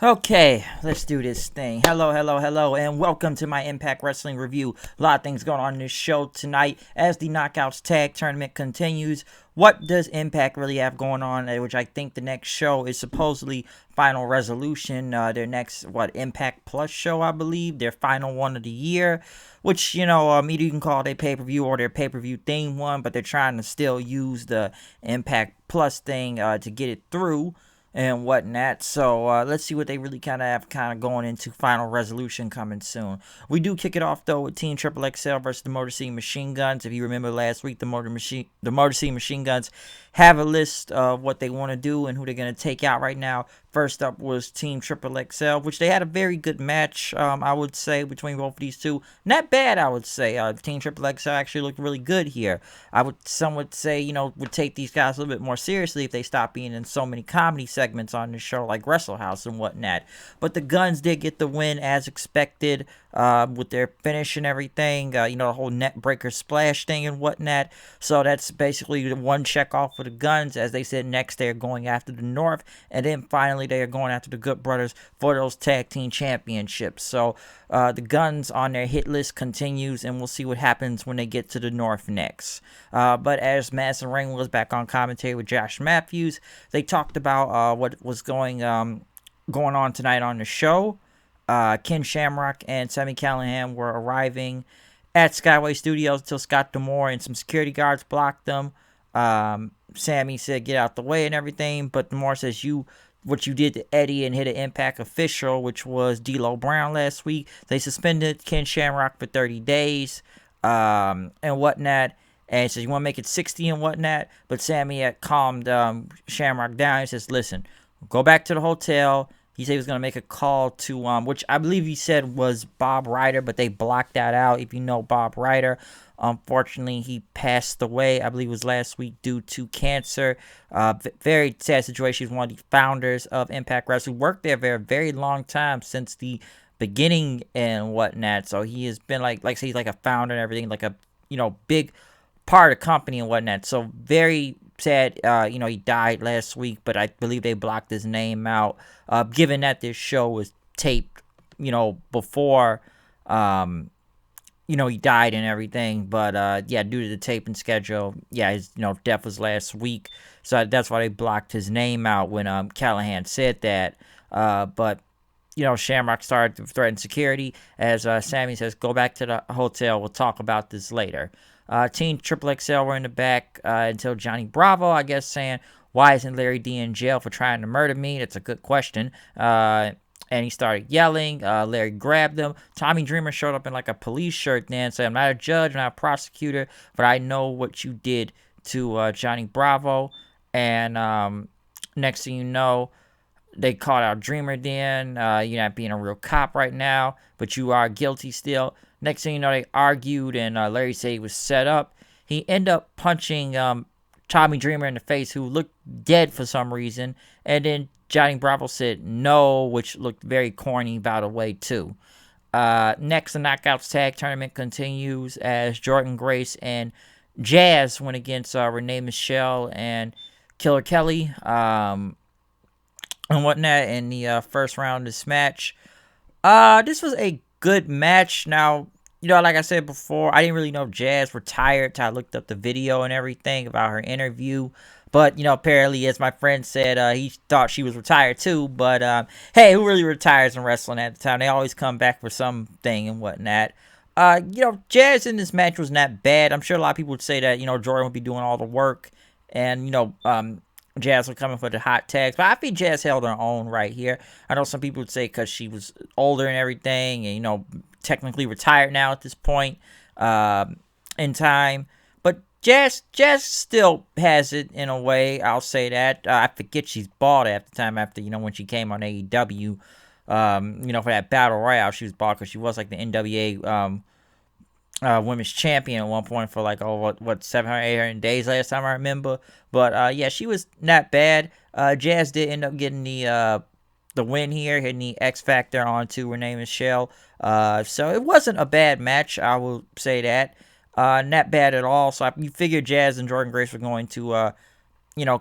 Okay, let's do this thing. Hello, and welcome to my Impact Wrestling review. A lot of things going on in this show tonight as the Knockouts Tag Tournament continues. What does Impact really have going on? Which I think the next show is supposedly Final Resolution, their next, Impact Plus show, I believe, their final one of the year. Which, either you can call it a pay per view or their pay per view theme one, but they're trying to still use the Impact Plus thing to get it through and whatnot. So let's see what they really have going into Final Resolution coming soon. We do kick it off though with Team Triple XL versus the Motor City Machine Guns. If you remember last week, the Motor City Machine Guns have a list of what they want to do and who they're going to take out right now. First up was Team Triple XL, which they had a very good match, I would say, between both of these two. Not bad, I would say. Team Triple XL actually looked really good here. Some would say, would take these guys a little bit more seriously if they stopped being in so many comedy segments on the show, like Wrestle House and whatnot. But the Guns did get the win as expected, with their finish and everything. The whole net breaker splash thing and whatnot. So that's basically the one check off for the Guns. As they said, next they're going after the North, and then finally they are going after the Good Brothers for those tag team championships. So the Guns on their hit list continues, and we'll see what happens when they get to the North next. But as Madison Rain was back on commentary with Josh Matthews, they talked about what was going on tonight on the show. Ken Shamrock and Sami Callihan were arriving at Skyway Studios until Scott D'Amore and some security guards blocked them. Sami said, "Get out the way" and everything, but D'Amore says, what you did to Eddie and hit an Impact official, which was D'Lo Brown last week. They suspended Ken Shamrock for 30 days and whatnot. And he says, you want to make it 60 and whatnot. But Sami had calmed Shamrock down. He says, listen, go back to the hotel. He said he was going to make a call to, which I believe he said was Bob Ryder, but they blocked that out. If you know Bob Ryder, unfortunately, he passed away, I believe it was last week, due to cancer. Very sad situation. He's one of the founders of Impact Wrestling. Worked there for a very long time, since the beginning and whatnot. So he has been like I say, he's like a founder and everything, like a, big part of the company and whatnot. So very sad, he died last week, but I believe they blocked his name out, given that this show was taped, before, he died and everything. But, due to the taping schedule, his, death was last week. So that's why they blocked his name out when, Callihan said that. But, Shamrock started to threaten security as, Sami says, go back to the hotel. We'll talk about this later. Team Triple XL were in the back until Johnny Bravo, I guess, saying, why isn't Larry D in jail for trying to murder me? That's a good question. And he started yelling. Larry grabbed him. Tommy Dreamer showed up in like a police shirt then, said, I'm not a judge, I'm not a prosecutor, but I know what you did to Johnny Bravo. And next thing you know, they caught out Dreamer then. You're not being a real cop right now, but you are guilty still. Next thing you know, they argued, and Larry said he was set up. He ended up punching Tommy Dreamer in the face, who looked dead for some reason. And then Johnny Bravo said no, which looked very corny, by the way, too. Next, the Knockouts Tag Tournament continues as Jordynne Grace and Jazz went against Renee Michelle and Killer Kelly and whatnot in the first round of this match. This was a good match. Now, like I said before, I didn't really know Jazz retired till I looked up the video and everything about her interview. But, apparently, as my friend said, he thought she was retired too. But, hey, who really retires in wrestling at the time? They always come back for something and whatnot. Jazz in this match was not bad. I'm sure a lot of people would say that, Jordynne would be doing all the work. And, Jazz was coming for the hot tags, but I think Jazz held her own right here. I know some people would say because she was older and everything, and technically retired now at this point in time. But Jazz still has it in a way. I'll say that. I forget she's bald at the time after when she came on AEW. For that Battle Royale, she was bald because she was like the NWA women's champion at one point for like 700, 800 days last time I remember. But she was not bad. Jazz did end up getting the win here, hitting the X Factor onto Renee Michelle. So it wasn't a bad match, I will say that. Not bad at all. So you figure Jazz and Jordynne Grace were going to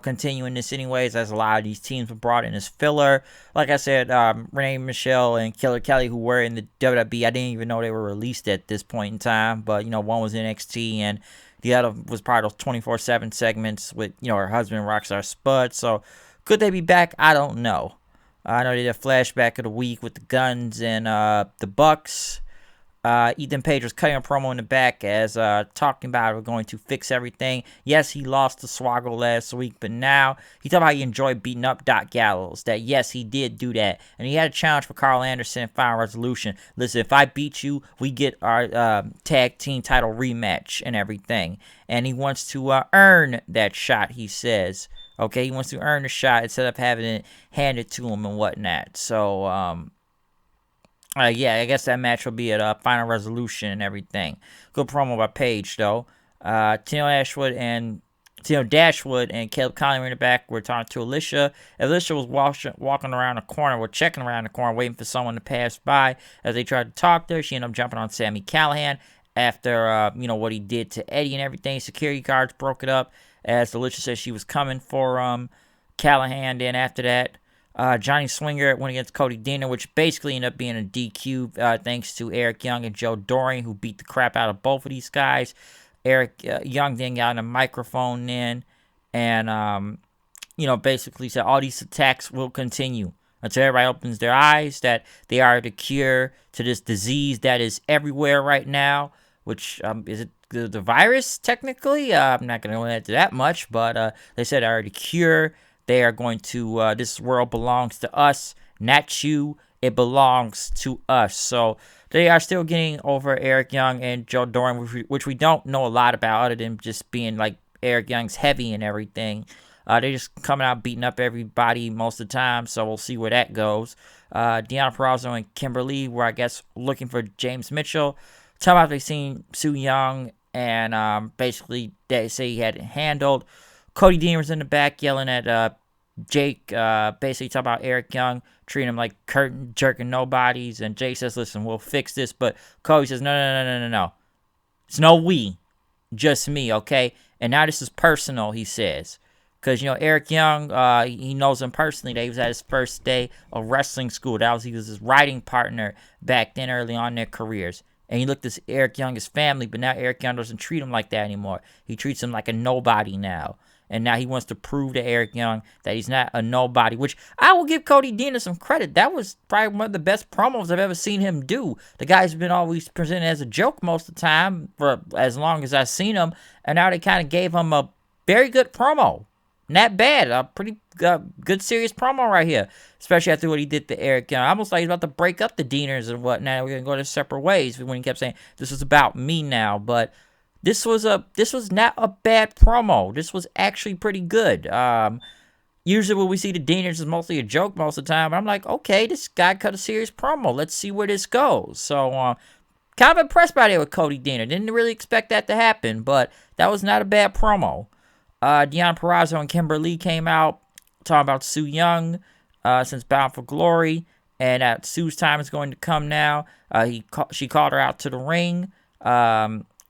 continuing this anyways, as a lot of these teams were brought in as filler. Like I said, Renee Michelle and Killer Kelly, who were in the WWE, I didn't even know they were released at this point in time. But, one was NXT and the other was part of those 24/7 segments with, her husband, Rockstar Spud. So, could they be back? I don't know. I know they did a flashback of the week with the Guns and the Bucks. Ethan Page was cutting a promo in the back as talking about we're going to fix everything. Yes, he lost to Swaggle last week, but now he talked about how he enjoyed beating up Doc Gallows. That yes, he did do that, and he had a challenge for Carl Anderson in Final Resolution. Listen, if I beat you, we get our tag team title rematch and everything. And he wants to earn that shot. He says, okay, he wants to earn the shot instead of having it handed to him and whatnot. So yeah, I guess that match will be at Final Resolution and everything. Good promo by Page, though. Tino Dashwood and Caleb Conley were in the back. We're talking to Alicia. Alicia was walking around the corner. We're checking around the corner, waiting for someone to pass by. As they tried to talk to her, she ended up jumping on Sami Callihan after, what he did to Eddie and everything. Security guards broke it up as Alicia said she was coming for Callihan. Then after that, Johnny Swinger went against Cody Deaner, which basically ended up being a DQ thanks to Eric Young and Joe Doring, who beat the crap out of both of these guys. Eric Young then got a microphone in and, basically said all these attacks will continue until everybody opens their eyes that they are the cure to this disease that is everywhere right now, which is it the virus technically? I'm not going to go into that much, but they said are the cure. They are going to, this world belongs to us, not you. It belongs to us. So they are still getting over Eric Young and Joe Doring, which we don't know a lot about other than just being like Eric Young's heavy and everything. They just coming out beating up everybody most of the time, so we'll see where that goes. Deonna Purrazzo and Kimberly were, I guess, looking for James Mitchell. Talking about they seen Su Yung, and basically they say he had it handled. Cody Dean was in the back yelling at Jake, basically talking about Eric Young, treating him like curtain jerking nobodies. And Jake says, listen, we'll fix this. But Cody says, no. It's no we, just me, okay? And now this is personal, he says. Because, Eric Young, he knows him personally. That he was at his first day of wrestling school. He was his writing partner back then early on in their careers. And he looked at Eric Young as family, but now Eric Young doesn't treat him like that anymore. He treats him like a nobody now. And now he wants to prove to Eric Young that he's not a nobody, which I will give Cody Deaner some credit. That was probably one of the best promos I've ever seen him do. The guy's been always presented as a joke most of the time for as long as I've seen him. And now they kind of gave him a very good promo. Not bad. A pretty good, serious promo right here. Especially after what he did to Eric Young. Almost like he's about to break up the Deaners and whatnot. We're going to go their separate ways when he kept saying, this is about me now. But this was not a bad promo. This was actually pretty good. Usually when we see the Deaners is mostly a joke most of the time. I'm like, okay, this guy cut a serious promo. Let's see where this goes. So, kind of impressed by that with Cody Deaner. Didn't really expect that to happen, but that was not a bad promo. Deonna Purrazzo and Kimberly came out talking about Su Yung since Bound for Glory, and that Sue's time is going to come now. She called her out to the ring.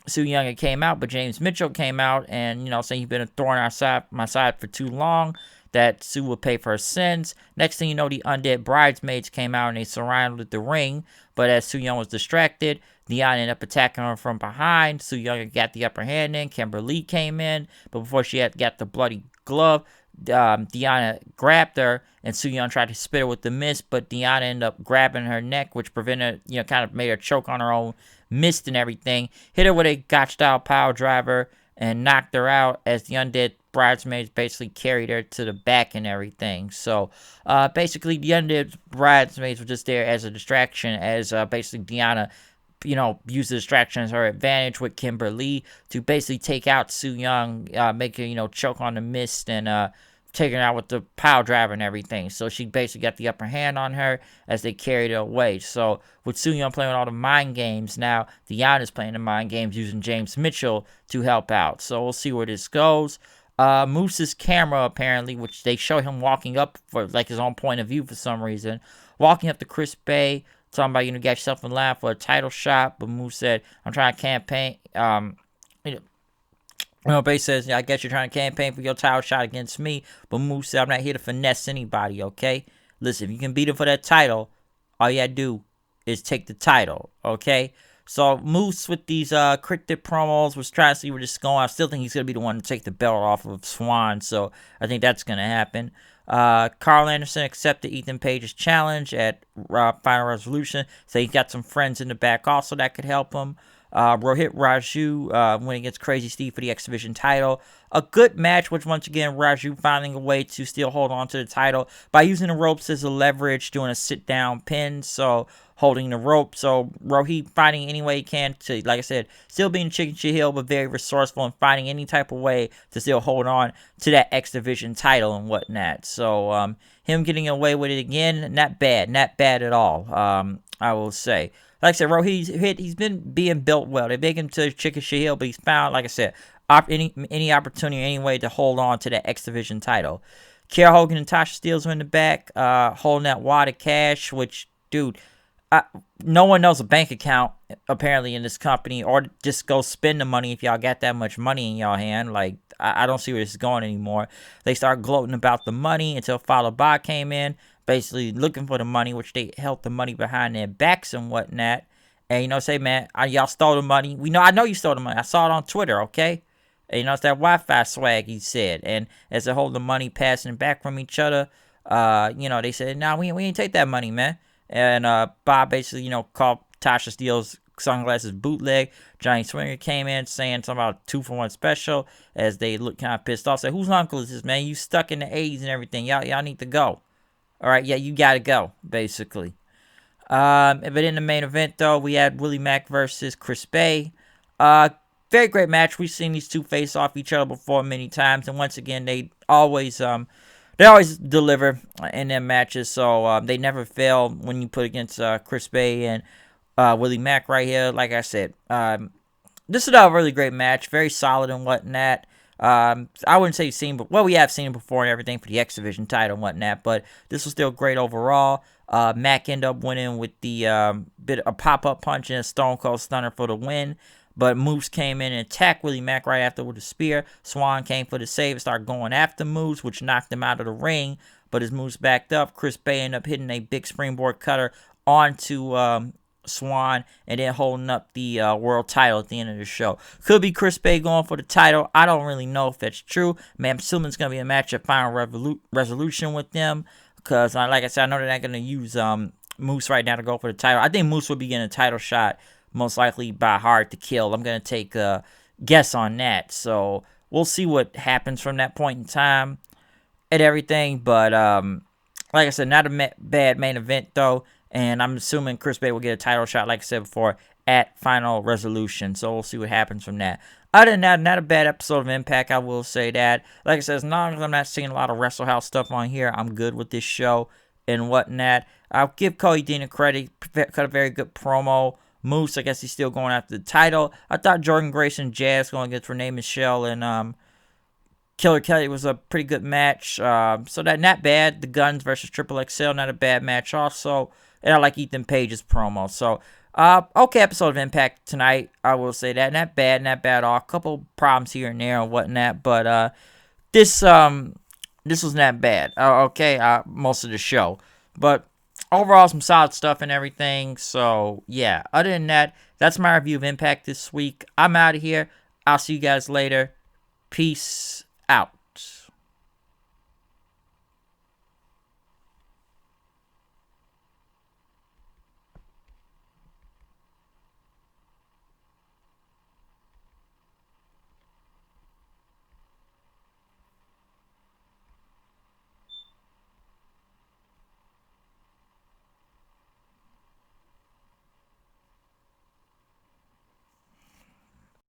Su Yung had came out, but James Mitchell came out and, saying you've been a thorn on my side for too long, that Sue will pay for her sins. Next thing you know, the Undead Bridesmaids came out and they surrounded the ring, but as Su Yung was distracted, Deonna ended up attacking her from behind. Su Yung got the upper hand in. Kimberly came in, but before she had got the bloody glove, Deonna grabbed her, and Su Yung tried to spit her with the mist, but Deonna ended up grabbing her neck, which prevented, kind of made her choke on her own mist and everything. Hit her with a gotch-style power driver and knocked her out as the Undead Bridesmaids basically carried her to the back and everything. So, basically, the Undead Bridesmaids were just there as a distraction as, basically, Deonna, used the distraction as her advantage with Kimberly to basically take out Su Yung, make her, choke on the mist and, taking her out with the power driver and everything. So she basically got the upper hand on her as they carried her away. So with Su Yung playing all the mind games, now Deonna's playing the mind games using James Mitchell to help out. So we'll see where this goes. Moose's camera, apparently, which they show him walking up for like his own point of view for some reason, walking up to Chris Bay, talking about, get yourself in line for a title shot. But Moose said, I'm trying to campaign, Bay says, I guess you're trying to campaign for your title shot against me, but Moose said, I'm not here to finesse anybody, okay? Listen, if you can beat him for that title, all you gotta do is take the title, okay? So Moose with these cryptic promos was trying to see where this is going. I still think he's gonna be the one to take the belt off of Swan, so I think that's gonna happen. Carl Anderson accepted Ethan Page's challenge at Final Resolution, so he got some friends in the back also that could help him. Rohit Raju went against Crazy Steve for the X Division title. A good match, which once again, Raju finding a way to still hold on to the title by using the ropes as a leverage, doing a sit-down pin, so holding the rope. So Rohit finding any way he can to, like I said, still being chicken shit heel, but very resourceful and finding any type of way to still hold on to that X Division title and whatnot. So him getting away with it again, not bad at all. I will say. Like I said, he's been being built well. They make him to chicken shit heel, but he's found, like I said, any opportunity, any way to hold on to that X Division title. Kiera Hogan and Tasha Steelz are in the back, holding that wad of cash, which, dude, no one knows a bank account, apparently, in this company, or just go spend the money if y'all got that much money in y'all hand. Like, I don't see where this is going anymore. They start gloating about the money until Fallah Bahh came in, basically looking for the money, which they held the money behind their backs and whatnot. And, say, man, y'all stole the money. I know you stole the money. I saw it on Twitter, okay? And, it's that Wi-Fi swag, he said. And as they hold the money passing back from each other, they said, nah, we ain't take that money, man. And Bob basically, called Tasha Steelz sunglasses bootleg. Johnny Swinger came in saying something about 2-for-1 special as they look kind of pissed off. Said, whose uncle is this, man? You stuck in the 80s and everything. Y'all need to go. All right, yeah, you got to go, basically. But in the main event, though, we had Willie Mack versus Chris Bey. Very great match. We've seen these two face off each other before many times. And once again, they always deliver in their matches, so they never fail when you put against Chris Bey and Willie Mack right here. Like I said, this is a really great match, very solid and whatnot. I wouldn't say we have seen it before and everything for the X Division title and whatnot, but this was still great overall. Mack ended up winning with the a pop-up punch and a Stone Cold Stunner for the win. But Moose came in and attacked Willie Mack right after with a spear. Swan came for the save and started going after Moose, which knocked him out of the ring. But as Moose backed up, Chris Bey ended up hitting a big springboard cutter onto Swan and then holding up the world title at the end of the show. Could be Chris Bey going for the title. I don't really know if that's true. Man, I'm assuming it's going to be a match at Final Resolution with them. Because, like I said, I know they're not going to use Moose right now to go for the title. I think Moose will be getting a title shot most likely by Hard to Kill. I'm going to take a guess on that. So we'll see what happens from that point in time and everything. But like I said, not a bad main event, though. And I'm assuming Chris Bey will get a title shot, like I said before, at Final Resolution. So we'll see what happens from that. Other than that, not a bad episode of Impact, I will say that. Like I said, as long as I'm not seeing a lot of Wrestle House stuff on here, I'm good with this show and whatnot. I'll give Cody Dean a credit. Cut a very good promo. Moose, I guess he's still going after the title. I thought Jordan Grace and Jazz going against Renee Michelle and Killer Kelly was a pretty good match. So that not bad. The Guns versus Triple XL, not a bad match also. And I like Ethan Page's promo. So, okay episode of Impact tonight. I will say that. Not bad at all. A couple problems here and there and whatnot. But this was not bad. Okay, most of the show. But overall, some solid stuff and everything. So, yeah. Other than that, that's my review of Impact this week. I'm out of here. I'll see you guys later. Peace out.